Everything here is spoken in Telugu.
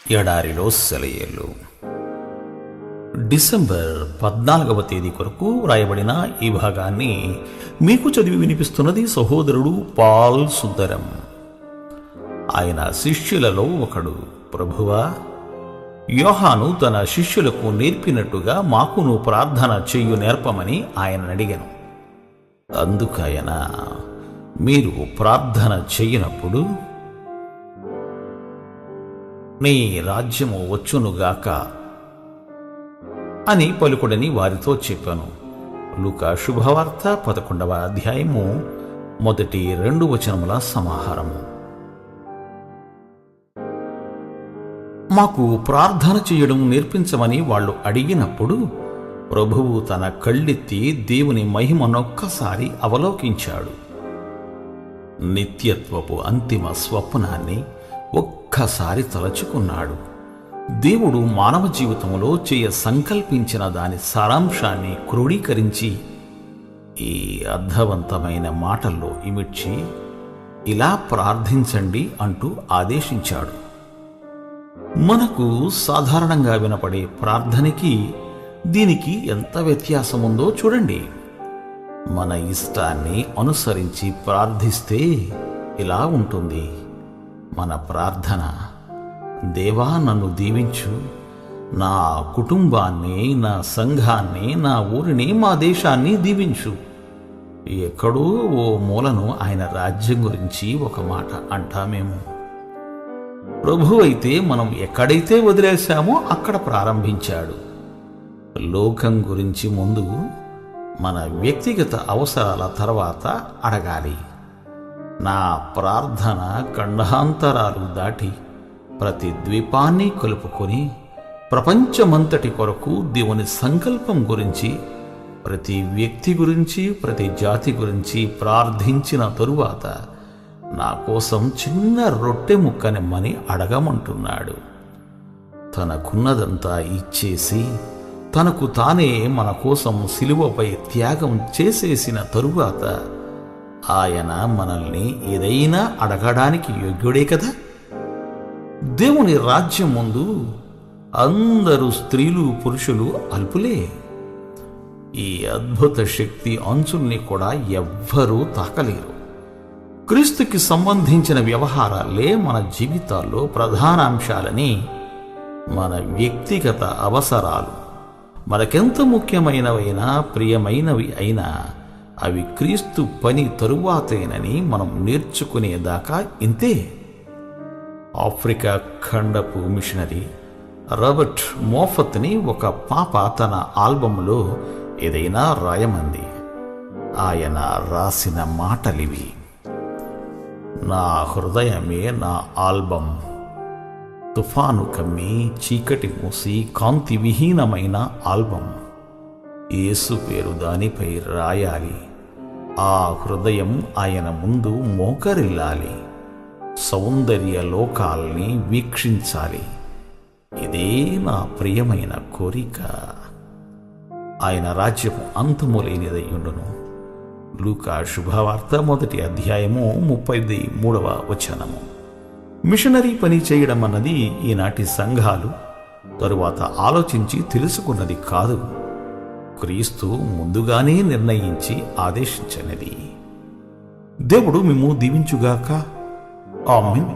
ఎడారిలో సెలయేళ్ళు. డిసెంబర్ 14వ తేదీ కొరకు వ్రాయబడిన ఈ భాగాన్ని మీకు చదివి వినిపిస్తున్నది సహోదరుడు పాల్ సుందరం. ఆయన శిష్యులలో ఒకడు. ప్రభువా, యోహాను తన శిష్యులకు నేర్పినట్టుగా మాకును ప్రార్థన చెయ్యు నేర్పమని ఆయన అడిగాను. అందుకయన, మీరు ప్రార్థన చెయ్యనప్పుడు నీ రాజ్యము వచ్చునుగాక అని పలుకుడని వారితో చెప్పాను. లూకా శుభవార్త 11వ అధ్యాయము మొదటి 2 వచనముల సమాహారము. మాకు ప్రార్థన చేయడం నేర్పించమని వాళ్ళు అడిగినప్పుడు ప్రభువు తన కళ్ళెత్తి దేవుని మహిమనొక్కసారి అవలోకించాడు. నిత్యత్వపు అంతిమ స్వప్నాన్ని ఒక్కసారి తలచుకున్నాడు. దేవుడు మానవ జీవితంలో చేయ సంకల్పించిన దాని సారాంశాన్ని క్రోడీకరించి ఈ అర్థవంతమైన మాటల్లో ఇమిడ్చి ఇలా ప్రార్థించండి అంటూ ఆదేశించాడు. మనకు సాధారణంగా వినపడే ప్రార్థనకి దీనికి ఎంత వ్యత్యాసముందో చూడండి. మన ఇష్టాన్ని అనుసరించి ప్రార్థిస్తే ఇలా ఉంటుంది మన ప్రార్థన: దేవా, నన్ను దీవించు, నా కుటుంబాన్ని, నా సంఘాన్ని, నా ఊరిని, మా దేశాన్ని దీవించు. ఎక్కడో ఓ మూలను ఆయన రాజ్యం గురించి ఒక మాట అంటామేమో. ప్రభు అయితే మనం ఎక్కడైతే వదిలేశామో అక్కడ ప్రారంభించాడు. లోకం గురించి ముందు, మన వ్యక్తిగత అవసరాల తర్వాత అడగాలి. నా ప్రార్థన ఖండాంతరాలు దాటి ప్రతి ద్వీపాన్ని కలుపుకొని ప్రపంచమంతటి కొరకు దేవుని సంకల్పం గురించి, ప్రతి వ్యక్తి గురించి, ప్రతి జాతి గురించి ప్రార్థించిన తరువాత నా కోసం చిన్న రొట్టె ముక్కనిమ్మని అడగమంటున్నాడు. తనకున్నదంతా ఇచ్చేసి తనకు తానే మన కోసం సిలువపై త్యాగం చేసేసిన తరువాత ఆయన మనల్ని ఏదైనా అడగడానికి యోగ్యుడే కదా. దేవుని రాజ్యం ముందు అందరూ స్త్రీలు, పురుషులు అల్పులే. ఈ అద్భుత శక్తి అంచుల్ని కూడా ఎవ్వరూ తాకలేరు. క్రీస్తుకి సంబంధించిన వ్యవహారాలే మన జీవితాల్లో ప్రధాన అంశాలని, మన వ్యక్తిగత అవసరాలు మనకెంత ముఖ్యమైనవైనా, ప్రియమైనవి అయినా అవి క్రీస్తు పని తరువాతేనని మనం నేర్చుకునేదాకా ఇంతే. ఆఫ్రికా ఖండపు మిషనరీ రాబర్ట్ మోఫత్ని ఒక పాప తన ఆల్బంలో ఏదైనా రాయమంది. ఆయన రాసిన మాటలివి: నా హృదయమే నా ఆల్బం, తుఫాను కమ్మి చీకటి మూసి కాంతి విహీనమైన ఆల్బం. యేసు పేరు దానిపై రాయాలి. ఆ హృదయం ఆయన ముందు మోకరిల్లాలి. సౌందర్య లోకాల్ని వీక్షించాలి. ఇదే నా ప్రియమైన కోరిక. ఆయన రాజ్యం అంతము లేనిదయ్యుండును. లూకా శుభవార్త 1వ అధ్యాయము 33వ వచనము. మిషనరీ పని చేయడం అన్నది ఈనాటి సంఘాలు తరువాత ఆలోచించి తెలుసుకున్నది కాదు. క్రీస్తు ముందుగానే నిర్ణయించి ఆదేశించినది. దేవుడు మిమ్ము దీవించుగాక. ఆమేన్.